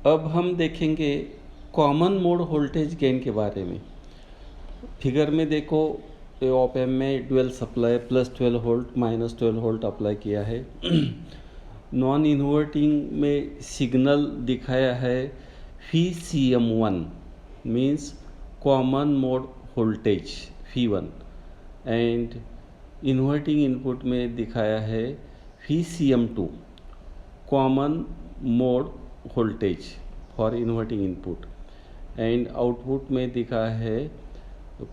अब हम देखेंगे कॉमन मोड वोल्टेज गेन के बारे में। फिगर में देखो, ऑप एम्प में dual supply +12 volt -12 volt apply किया है। नॉन इन्वर्टिंग में सिग्नल दिखाया है VCM1 means common mode voltage V1 and inverting input में दिखाया है VCM2 common mode voltage for inverting input and output में दिखा है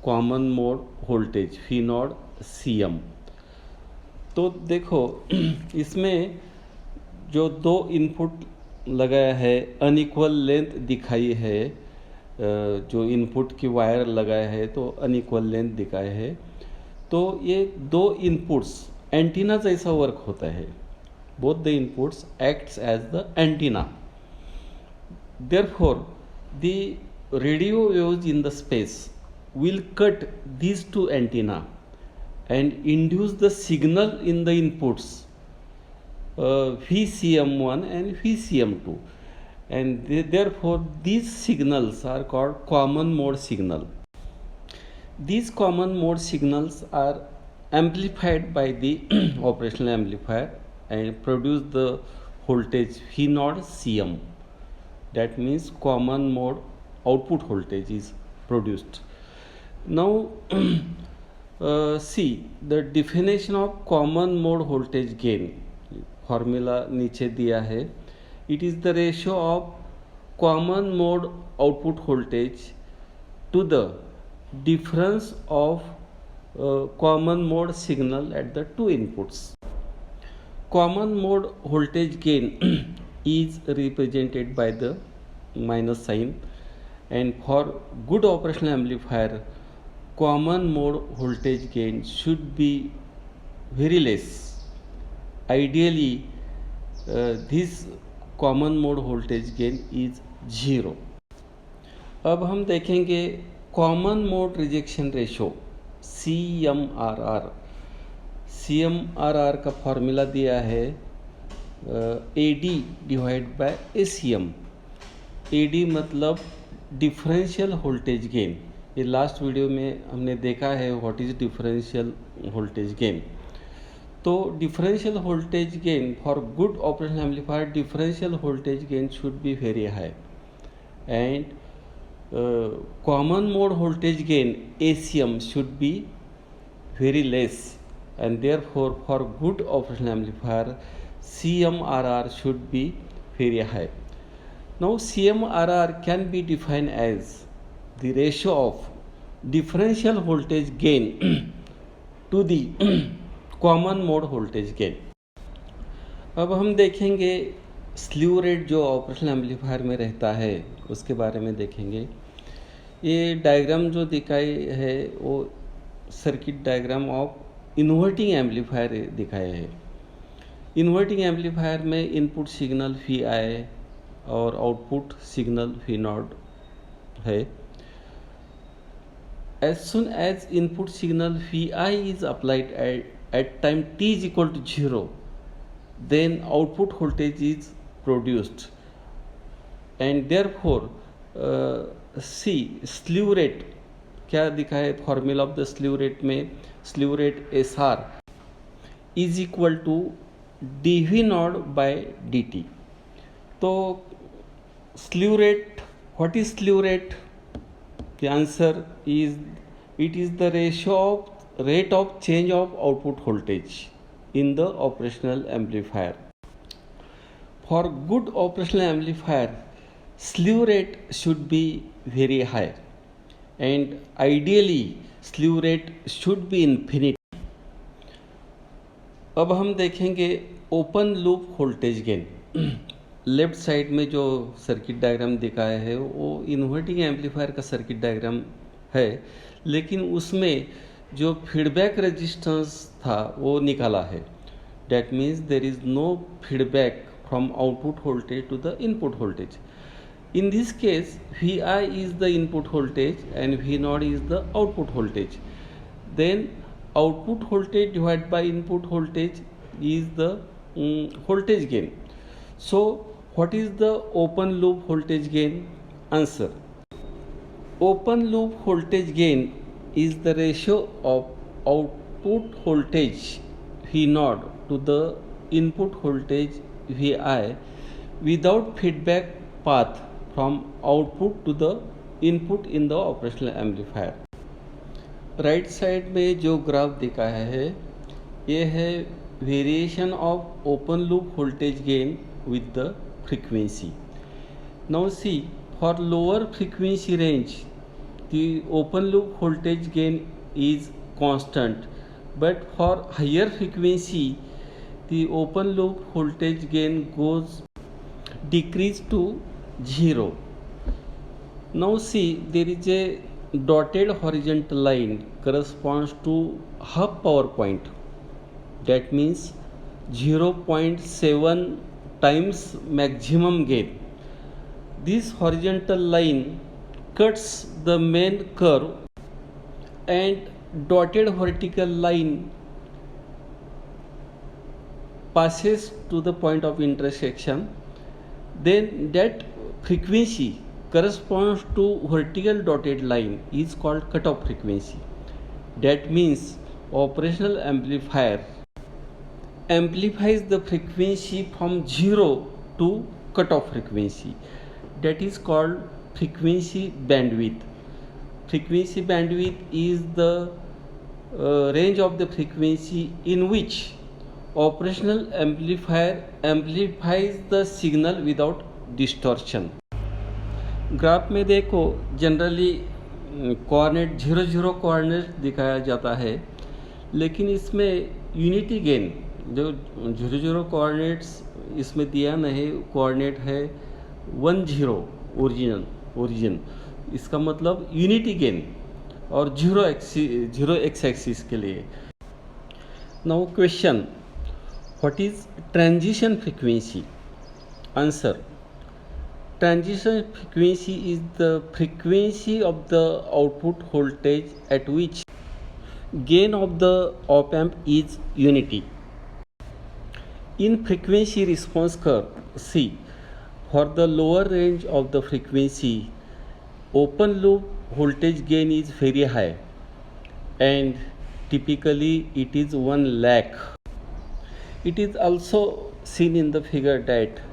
common mode voltage V0 CM। तो देखो इसमें जो दो इनपुट लगाया है अनइक्वल लेंथ दिखाई है, जो इनपुट की वायर लगाया है तो अनइक्वल लेंथ दिखाया है। तो ये दो इनपुट्स एंटीना जैसा वर्क होता है। both the inputs acts as the antenna. Therefore, the radio waves in the space will cut these two antenna and induce the signal in the inputs VCM1 and VCM2, and therefore these signals are called common mode signal. These common mode signals are amplified by the operational amplifier and produce the voltage V0 CM. That means common mode output voltage is produced. Now see the definition of common mode voltage gain. Formula नीचे दिया है. It is the ratio of common mode output voltage to the difference of common mode signal at the two inputs. Common mode voltage gain is represented by the minus sign, and for good operational amplifier common mode voltage gain should be very less. Ideally this common mode voltage gain is 0. अब हम देखेंगे common mode rejection ratio CMRR। CMRR का formula दिया है AD divide by ACM। AD मतलब differential voltage gain. ये last video में हमने देखा है what is differential voltage gain. तो differential voltage gain for good operational amplifier differential voltage gain should be very high and common mode voltage gain ACM should be very less, and therefore for good operational amplifier CMRR should be very high. Now CMRR can be defined as the ratio of differential voltage gain to the common mode voltage gain. अब हम देखेंगे slew rate जो operational amplifier में रहता है उसके बारे में देखेंगे। ये डायग्राम जो दिखाई है वो circuit diagram of inverting amplifier दिखाया है। इन्वर्टिंग एम्पलीफायर में इनपुट सिग्नल Vi और आउटपुट सिग्नल V0 है। As soon as input signal Vi is applied at time t is equal to 0, then output voltage is produced, and therefore see slew rate क्या दिखा है formula of the slew rate में slew rate SR is equal to dV0 by dt। तो slew rate, what is slew rate? The answer is it is the rate of change of output voltage in the operational amplifier. For good operational amplifier slew rate should be very high and ideally slew rate should be infinite. अब हम देखेंगे open loop voltage gain. Left side में जो circuit diagram दिखाया है वो inverting amplifier का circuit diagram है, लेकिन उसमें जो फीडबैक रेजिस्टेंस था वो निकाला है। That means there is no feedback from output voltage to the input voltage. In this case Vi is the input voltage and V0 is the output voltage. Then output voltage divided by input voltage is the voltage gain. So What is the open loop voltage gain? Answer: open loop voltage gain is the ratio of output voltage V0 to the input voltage Vi without feedback path from output to the input in the operational amplifier. Right side में जो graph दिखाया है ये है variation of open loop voltage gain with the frequency. Now see, for lower frequency range the open loop voltage gain is constant, but for higher frequency the open loop voltage gain goes decrease to 0. Now see, there is a dotted horizontal line corresponds to half power point, that means 0.7 times maximum gain. This horizontal line cuts the main curve and dotted vertical line passes to the point of intersection. Then that frequency corresponds to vertical dotted line is called cutoff frequency. That means operational amplifier amplifies the frequency from 0 to cutoff frequency. That is called frequency bandwidth. Frequency bandwidth is the range of the frequency in which operational amplifier amplifies the signal without distortion. Graph में देखो generally coordinate 0 coordinate दिखाया जाता है, लेकिन इसमें unity gain जो 0 coordinates इसमें दिया नहीं, कोऑर्डिनेट है 10 ओरिजिन, इसका मतलब यूनिटी गेन और 0 एक्स एक्सिस के लिए. Now question, what is transition frequency? Answer: transition frequency is the frequency of the output voltage at which gain of the op amp is unity. In frequency response curve, see, for the lower range of the frequency open loop voltage gain is very high and typically it is 1 lakh. It is also seen in the figure that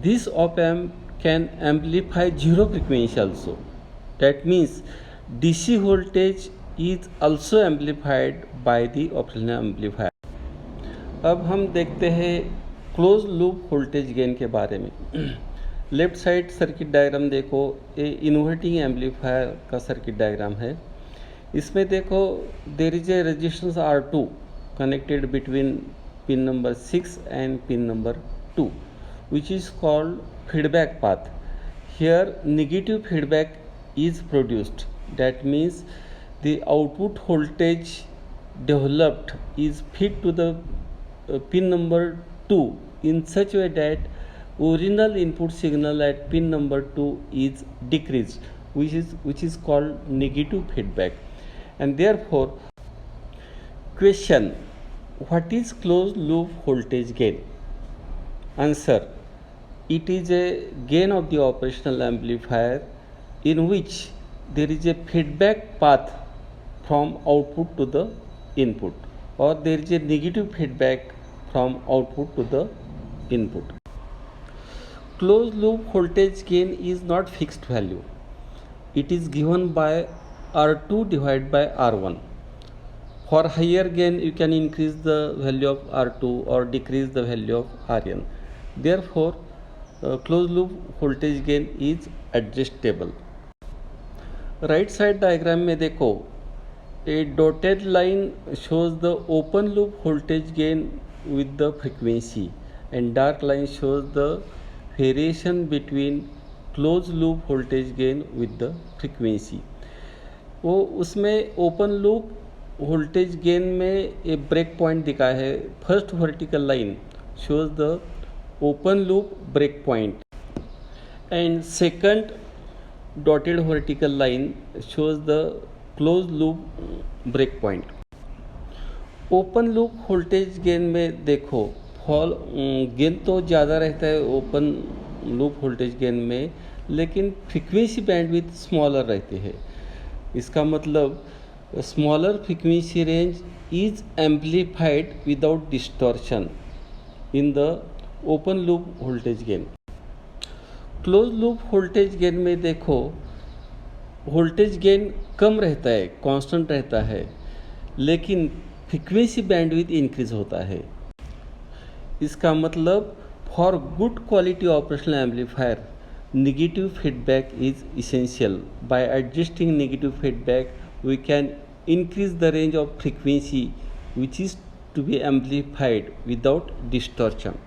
this op amp can amplify 0 frequency also. That means DC voltage is also amplified by the operational amplifier. अब हम देखते हैं close loop voltage gain के बारे में. Left side circuit diagram देखो, ये inverting amplifier का सर्किट डायग्राम है. इसमें देखो there is a resistance R2 connected between pin number 6 and pin number 2, which is called feedback path. Here negative feedback is produced. That means the output voltage developed is fed to the pin number 2 in such a way that original input signal at pin number 2 is decreased, which is called negative feedback. And therefore, question, what is closed loop voltage gain? Answer: it is a gain of the operational amplifier in which there is a feedback path from output to the input, or there is a negative feedback from output to the input. Closed loop voltage gain is not fixed value. It is given by R2 divided by R1. For higher gain you can increase the value of R2 or decrease the value of Rn. Therefore, closed loop voltage gain is adjustable. Right side diagram में देखो, a dotted line shows the open loop voltage gain with the frequency and dark line shows the variation between closed loop voltage gain with the frequency. वो उसमें open loop voltage gain में एक break point दिखा है. First vertical line shows the open loop break point and second dotted vertical line shows the closed loop break point. Open loop voltage gain में देखो, gain तो ज़्यादा रहता है ओपन लूप वोल्टेज गेन में, लेकिन फ्रीक्वेंसी बैंडविड्थ स्मॉलर रहती है। इसका मतलब smaller frequency range is amplified without distortion in the open loop voltage gain. Close loop voltage gain में देखो, वोल्टेज गेन कम रहता है, कांस्टेंट रहता है, लेकिन फ्रीक्वेंसी बैंडविड्थ इंक्रीज होता है। इसका मतलब for good quality operational amplifier negative feedback is essential. By adjusting negative feedback, we can increase the range of frequency which is to be amplified without distortion.